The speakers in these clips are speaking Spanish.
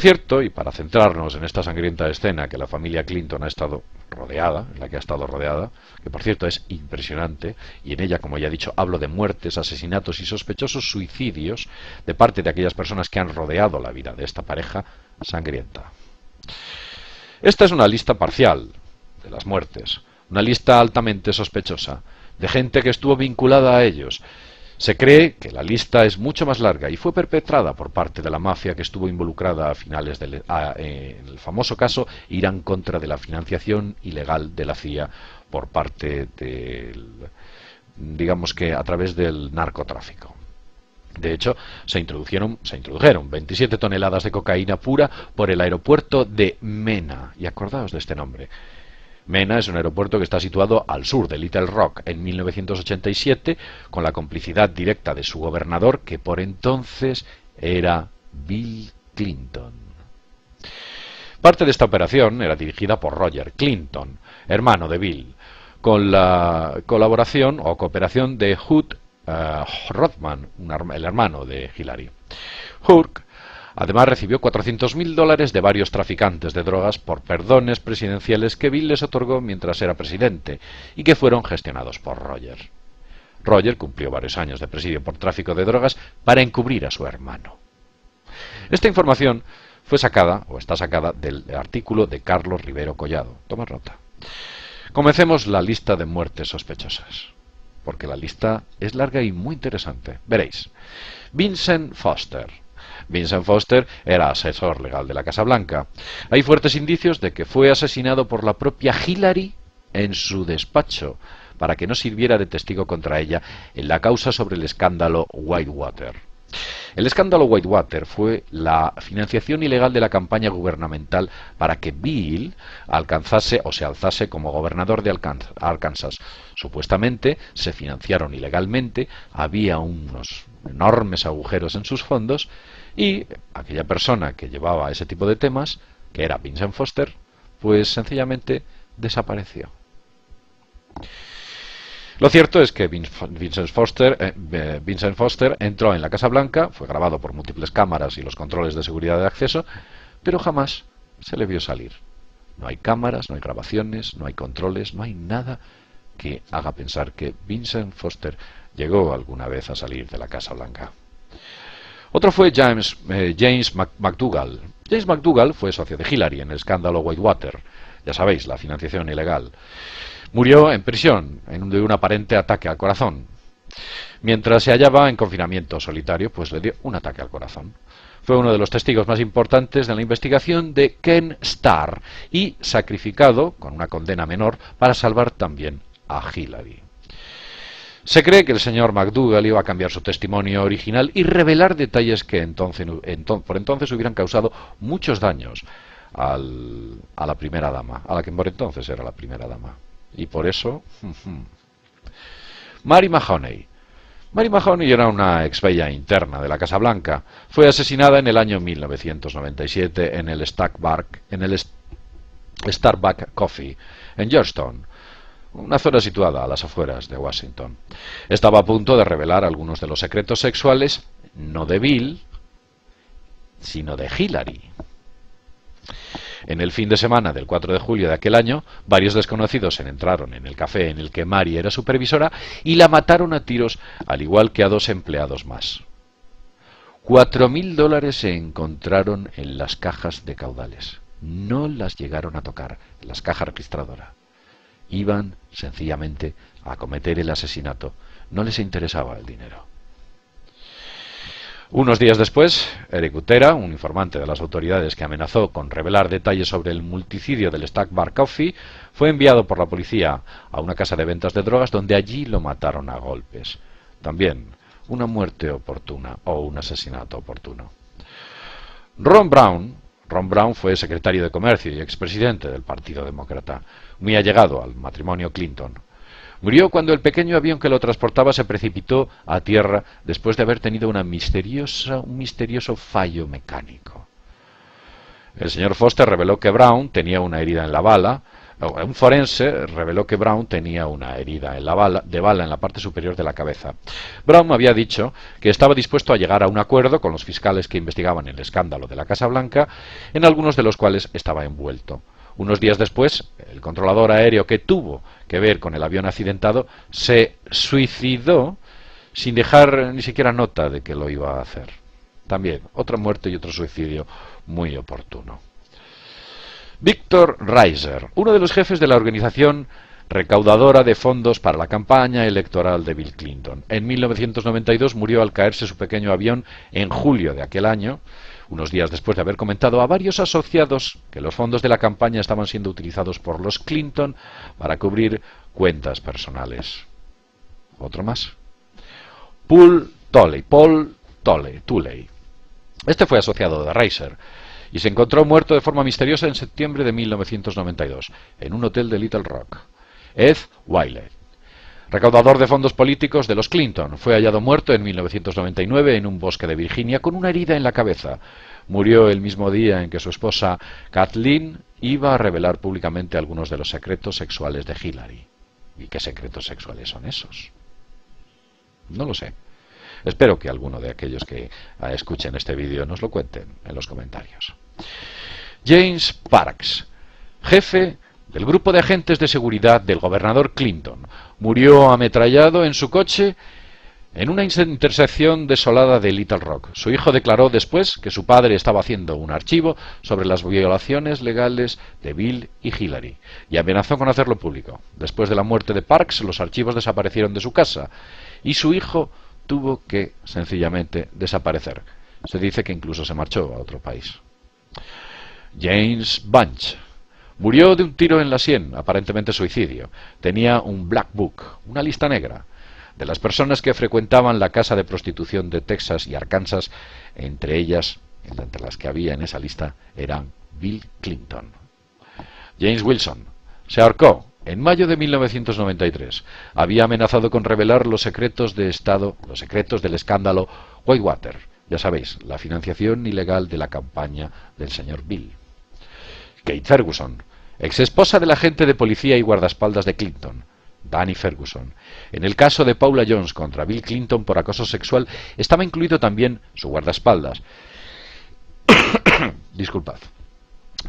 Cierto, y para centrarnos en esta sangrienta escena que la familia Clinton ha estado rodeada, en la que ha estado rodeada, que por cierto es impresionante, y en ella, como ya he dicho, hablo de muertes, asesinatos y sospechosos suicidios de parte de aquellas personas que han rodeado la vida de esta pareja sangrienta. Esta es una lista parcial de las muertes, una lista altamente sospechosa, de gente que estuvo vinculada a ellos. Se cree que la lista es mucho más larga y fue perpetrada por parte de la mafia que estuvo involucrada a finales en el famoso caso Irán Contra de la financiación ilegal de la CIA por parte del, digamos que a través del narcotráfico. De hecho, se introdujeron 27 toneladas de cocaína pura por el aeropuerto de Mena, y acordaos de este nombre. Mena es un aeropuerto que está situado al sur de Little Rock en 1987, con la complicidad directa de su gobernador, que por entonces era Bill Clinton. Parte de esta operación era dirigida por Roger Clinton, hermano de Bill, con la colaboración o cooperación de Hugh Rothman, el hermano de Hillary. Hugh además recibió $400.000 de varios traficantes de drogas por perdones presidenciales que Bill les otorgó mientras era presidente y que fueron gestionados por Roger. Roger cumplió varios años de presidio por tráfico de drogas para encubrir a su hermano. Esta información fue sacada, o está sacada, del artículo de Carlos Rivero Collado. Toma nota. Comencemos la lista de muertes sospechosas, porque la lista es larga y muy interesante. Veréis. Vincent Foster. Vincent Foster era asesor legal de la Casa Blanca. Hay fuertes indicios de que fue asesinado por la propia Hillary en su despacho, para que no sirviera de testigo contra ella en la causa sobre el escándalo Whitewater. El escándalo Whitewater fue la financiación ilegal de la campaña gubernamental para que Bill alcanzase o se alzase como gobernador de Arkansas. Supuestamente se financiaron ilegalmente, había unos enormes agujeros en sus fondos y aquella persona que llevaba ese tipo de temas, que era Vincent Foster, pues sencillamente desapareció. Lo cierto es que Vincent Foster entró en la Casa Blanca, fue grabado por múltiples cámaras y los controles de seguridad de acceso, pero jamás se le vio salir. No hay cámaras, no hay grabaciones, no hay controles, no hay nada que haga pensar que Vincent Foster llegó alguna vez a salir de la Casa Blanca. Otro fue James McDougal. James McDougal fue socio de Hillary en el escándalo Whitewater, ya sabéis, la financiación ilegal. Murió en prisión de un aparente ataque al corazón. Mientras se hallaba en confinamiento solitario, pues le dio un ataque al corazón. Fue uno de los testigos más importantes de la investigación de Ken Starr y sacrificado con una condena menor para salvar también a Hillary. Se cree que el señor McDougal iba a cambiar su testimonio original y revelar detalles que por entonces hubieran causado muchos daños a la primera dama, a la que por entonces era la primera dama. Y por eso... Mary Mahoney. Mary Mahoney era una ex-bella interna de la Casa Blanca. Fue asesinada en el año 1997 en el Starbucks Coffee, en Georgetown, una zona situada a las afueras de Washington. Estaba a punto de revelar algunos de los secretos sexuales, no de Bill, sino de Hillary. En el fin de semana del 4 de julio de aquel año, varios desconocidos entraron en el café en el que Mary era supervisora y la mataron a tiros, al igual que a 2 empleados más. $4.000 se encontraron en las cajas de caudales. No las llegaron a tocar, en las cajas registradoras. Iban sencillamente a cometer el asesinato. No les interesaba el dinero. Unos días después, Eric Utera, un informante de las autoridades que amenazó con revelar detalles sobre el multicidio del Starbucks Coffee, fue enviado por la policía a una casa de ventas de drogas donde allí lo mataron a golpes. También una muerte oportuna o un asesinato oportuno. Ron Brown fue secretario de Comercio y expresidente del Partido Demócrata, muy allegado al matrimonio Clinton. Murió cuando el pequeño avión que lo transportaba se precipitó a tierra después de haber tenido un misterioso fallo mecánico. El señor Foster reveló que Brown tenía una herida en la bala, Un forense reveló que Brown tenía una herida en de bala en la parte superior de la cabeza. Brown había dicho que estaba dispuesto a llegar a un acuerdo con los fiscales que investigaban el escándalo de la Casa Blanca, en algunos de los cuales estaba envuelto. Unos días después, el controlador aéreo que tuvo que ver con el avión accidentado se suicidó sin dejar ni siquiera nota de que lo iba a hacer. También, otra muerte y otro suicidio muy oportuno. Victor Reiser, uno de los jefes de la organización recaudadora de fondos para la campaña electoral de Bill Clinton. En 1992 murió al caerse su pequeño avión en julio de aquel año, unos días después de haber comentado a varios asociados que los fondos de la campaña estaban siendo utilizados por los Clinton para cubrir cuentas personales. Otro más. Paul Tolley. Este fue asociado de Reiser y se encontró muerto de forma misteriosa en septiembre de 1992 en un hotel de Little Rock. Ed Wiley, recaudador de fondos políticos de los Clinton, fue hallado muerto en 1999 en un bosque de Virginia con una herida en la cabeza. Murió el mismo día en que su esposa Kathleen iba a revelar públicamente algunos de los secretos sexuales de Hillary. ¿Y qué secretos sexuales son esos? No lo sé. Espero que alguno de aquellos que escuchen este vídeo nos lo cuenten en los comentarios. James Parks, jefe del grupo de agentes de seguridad del gobernador Clinton, murió ametrallado en su coche en una intersección desolada de Little Rock. Su hijo declaró después que su padre estaba haciendo un archivo sobre las violaciones legales de Bill y Hillary y amenazó con hacerlo público. Después de la muerte de Parks, los archivos desaparecieron de su casa y su hijo tuvo que sencillamente desaparecer. Se dice que incluso se marchó a otro país. James Bunch murió de un tiro en la sien, aparentemente suicidio. Tenía un Black Book, una lista negra, de las personas que frecuentaban la casa de prostitución de Texas y Arkansas. Entre ellas, entre las que había en esa lista, eran Bill Clinton. James Wilson se ahorcó en mayo de 1993. Había amenazado con revelar los secretos de Estado, los secretos del escándalo Whitewater. Ya sabéis, la financiación ilegal de la campaña del señor Bill. Kate Ferguson, ex esposa del agente de policía y guardaespaldas de Clinton, Danny Ferguson. En el caso de Paula Jones contra Bill Clinton por acoso sexual, estaba incluido también su guardaespaldas. Disculpad.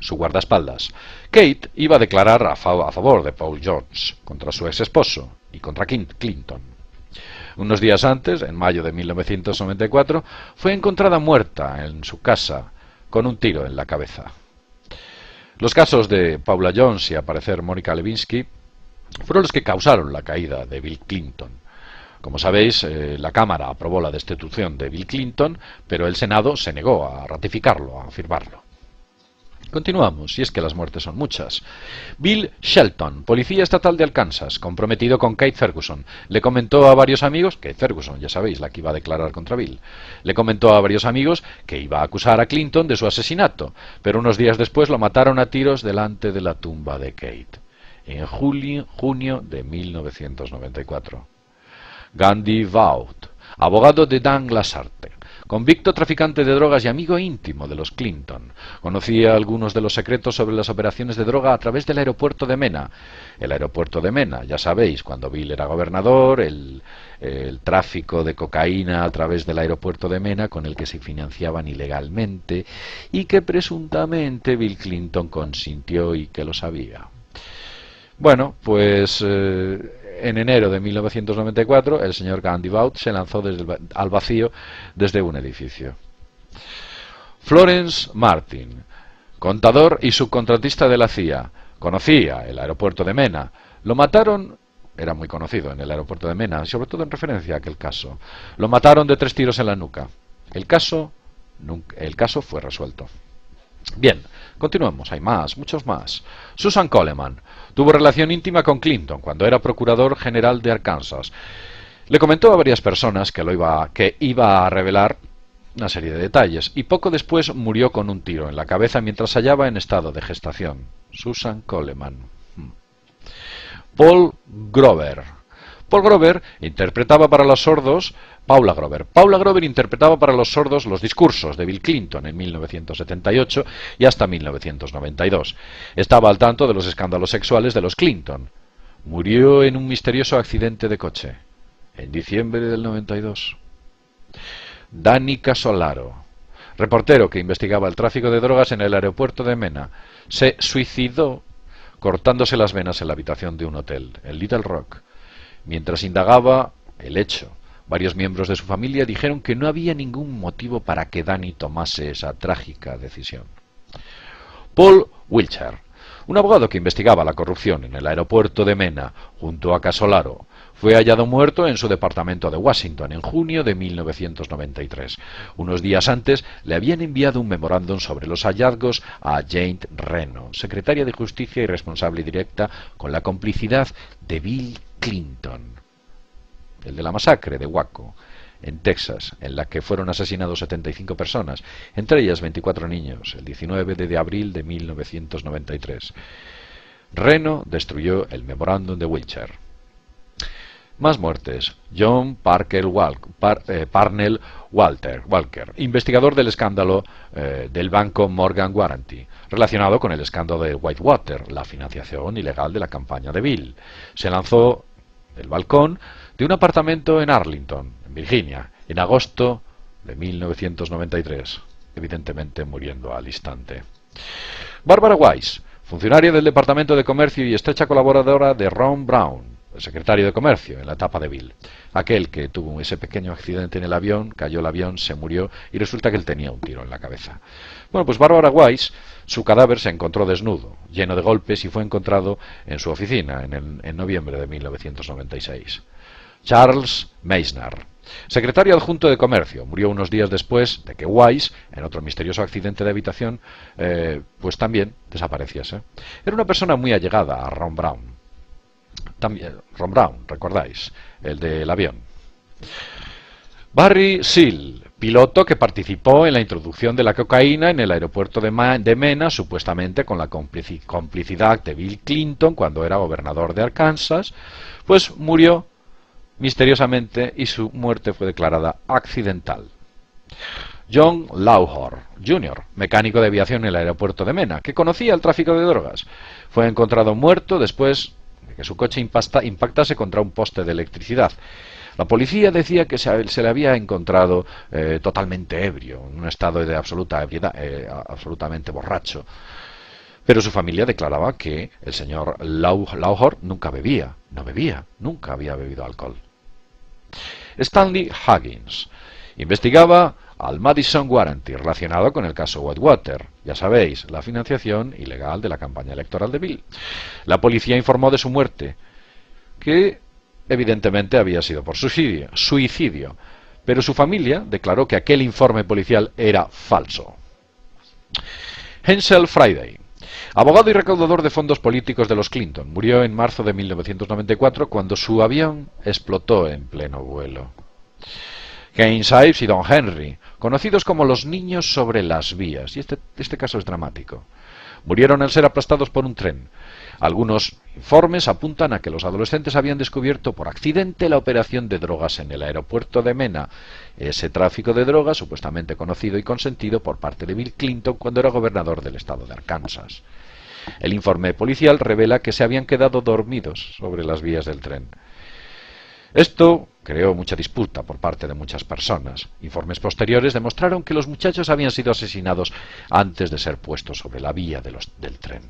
Su guardaespaldas. Kate iba a declarar a favor de Paul Jones contra su ex esposo y contra Clinton. Unos días antes, en mayo de 1994, fue encontrada muerta en su casa con un tiro en la cabeza. Los casos de Paula Jones y, al parecer, Mónica Lewinsky fueron los que causaron la caída de Bill Clinton. Como sabéis, la Cámara aprobó la destitución de Bill Clinton, pero el Senado se negó a ratificarlo, a firmarlo. Continuamos, y es que las muertes son muchas. Bill Shelton, policía estatal de Arkansas, comprometido con Kate Ferguson, le comentó a varios amigos, Kate Ferguson, ya sabéis, la que iba a declarar contra Bill, le comentó a varios amigos que iba a acusar a Clinton de su asesinato, pero unos días después lo mataron a tiros delante de la tumba de Kate, en junio de 1994. Gandhi Vaught, abogado de Dan Lasarte, convicto traficante de drogas y amigo íntimo de los Clinton. Conocía algunos de los secretos sobre las operaciones de droga a través del aeropuerto de Mena. El aeropuerto de Mena, ya sabéis, cuando Bill era gobernador, el tráfico de cocaína a través del aeropuerto de Mena, con el que se financiaban ilegalmente y que presuntamente Bill Clinton consintió y que lo sabía. Bueno, pues en enero de 1994 el señor Gandhi Vaught se lanzó al vacío desde un edificio. Florence Martin, contador y subcontratista de la CIA, conocía el aeropuerto de Mena. Lo mataron, era muy conocido en el aeropuerto de Mena, sobre todo en referencia a aquel caso. Lo mataron de 3 tiros en la nuca. El caso fue resuelto. Bien, continuemos, hay más, muchos más. Susan Coleman tuvo relación íntima con Clinton cuando era procurador general de Arkansas. Le comentó a varias personas que iba a revelar una serie de detalles y poco después murió con un tiro en la cabeza mientras se hallaba en estado de gestación. Susan Coleman. Paul Grover. Paul Grover interpretaba para los sordos, Paula Grover interpretaba para los sordos los discursos de Bill Clinton en 1978 y hasta 1992. Estaba al tanto de los escándalos sexuales de los Clinton. Murió en un misterioso accidente de coche en diciembre del 92. Danny Casolaro, reportero que investigaba el tráfico de drogas en el aeropuerto de Mena, se suicidó cortándose las venas en la habitación de un hotel en Little Rock. Mientras indagaba el hecho, varios miembros de su familia dijeron que no había ningún motivo para que Danny tomase esa trágica decisión. Paul Wiltshire, un abogado que investigaba la corrupción en el aeropuerto de Mena junto a Casolaro, fue hallado muerto en su departamento de Washington en junio de 1993. Unos días antes le habían enviado un memorándum sobre los hallazgos a Jane Reno, secretaria de Justicia y responsable directa con la complicidad de Bill Clinton, el de la masacre de Waco, en Texas, en la que fueron asesinados 75 personas, entre ellas 24 niños, el 19 de abril de 1993. Reno destruyó el memorándum de Wiltshire. Más muertes. John Parnell Walker, investigador del escándalo del banco Morgan Guaranty, relacionado con el escándalo de Whitewater, la financiación ilegal de la campaña de Bill. Se lanzó del balcón de un apartamento en Arlington, en Virginia, en agosto de 1993, evidentemente muriendo al instante. Barbara Weiss, funcionaria del Departamento de Comercio y estrecha colaboradora de Ron Brown, el secretario de Comercio en la etapa de Bill. Aquel que tuvo ese pequeño accidente en el avión, cayó el avión, se murió y resulta que él tenía un tiro en la cabeza. Bueno, pues Barbara Weiss, su cadáver se encontró desnudo, lleno de golpes y fue encontrado en su oficina en noviembre de 1996. Charles Meisner, secretario adjunto de Comercio, murió unos días después de que Weiss, en otro misterioso accidente de habitación, pues también desapareciese. Era una persona muy allegada a Ron Brown. También, Ron Brown, recordáis, el del avión. Barry Seal, piloto que participó en la introducción de la cocaína en el aeropuerto de Mena, supuestamente con la complicidad de Bill Clinton cuando era gobernador de Arkansas, pues murió misteriosamente y su muerte fue declarada accidental. John Lawhor Jr., mecánico de aviación en el aeropuerto de Mena, que conocía el tráfico de drogas, fue encontrado muerto después de que su coche impactase contra un poste de electricidad. La policía decía que se le había encontrado totalmente ebrio, en un estado de absoluta ebriedad, absolutamente borracho. Pero su familia declaraba que el señor Lawhor nunca bebía, nunca había bebido alcohol. Stanley Huggins investigaba al Madison Guaranty relacionado con el caso Whitewater, ya sabéis, la financiación ilegal de la campaña electoral de Bill. La policía informó de su muerte, que evidentemente había sido por suicidio, pero su familia declaró que aquel informe policial era falso. Hensel Friday, abogado y recaudador de fondos políticos de los Clinton, murió en marzo de 1994 cuando su avión explotó en pleno vuelo. Kane Ives y Don Henry, conocidos como los niños sobre las vías, y este caso es dramático, murieron al ser aplastados por un tren. Algunos informes apuntan a que los adolescentes habían descubierto por accidente la operación de drogas en el aeropuerto de Mena, ese tráfico de drogas supuestamente conocido y consentido por parte de Bill Clinton cuando era gobernador del estado de Arkansas. El informe policial revela que se habían quedado dormidos sobre las vías del tren. Esto creó mucha disputa por parte de muchas personas. Informes posteriores demostraron que los muchachos habían sido asesinados antes de ser puestos sobre la vía del tren.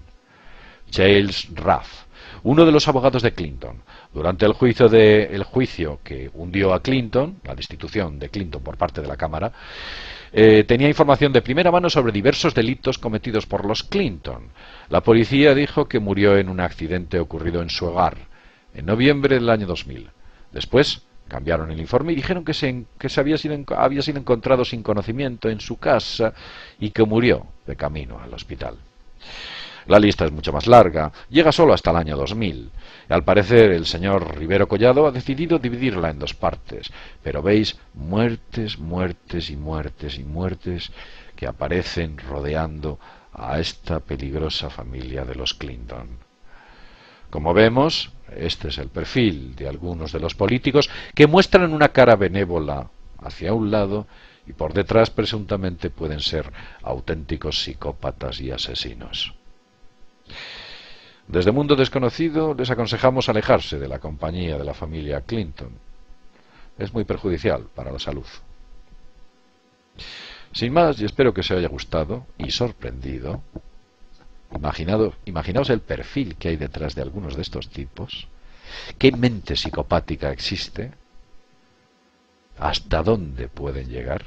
Charles Raff, uno de los abogados de Clinton, durante el juicio que hundió a Clinton, la destitución de Clinton por parte de la Cámara, tenía información de primera mano sobre diversos delitos cometidos por los Clinton. La policía dijo que murió en un accidente ocurrido en su hogar, en noviembre del año 2000. Después cambiaron el informe y dijeron que había sido encontrado sin conocimiento en su casa y que murió de camino al hospital. La lista es mucho más larga, llega solo hasta el año 2000. Al parecer el señor Rivero Collado ha decidido dividirla en dos partes, pero veis muertes, muertes y muertes y muertes que aparecen rodeando a esta peligrosa familia de los Clinton. Como vemos, este es el perfil de algunos de los políticos que muestran una cara benévola hacia un lado y por detrás presuntamente pueden ser auténticos psicópatas y asesinos. Desde Mundo Desconocido les aconsejamos alejarse de la compañía de la familia Clinton. Es muy perjudicial para la salud. Sin más, y espero que os haya gustado y sorprendido, imaginaos el perfil que hay detrás de algunos de estos tipos, qué mente psicopática existe, hasta dónde pueden llegar.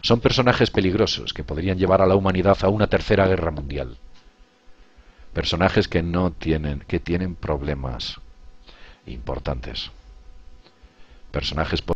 Son personajes peligrosos que podrían llevar a la humanidad a una tercera guerra mundial. Personajes que tienen problemas importantes. Personajes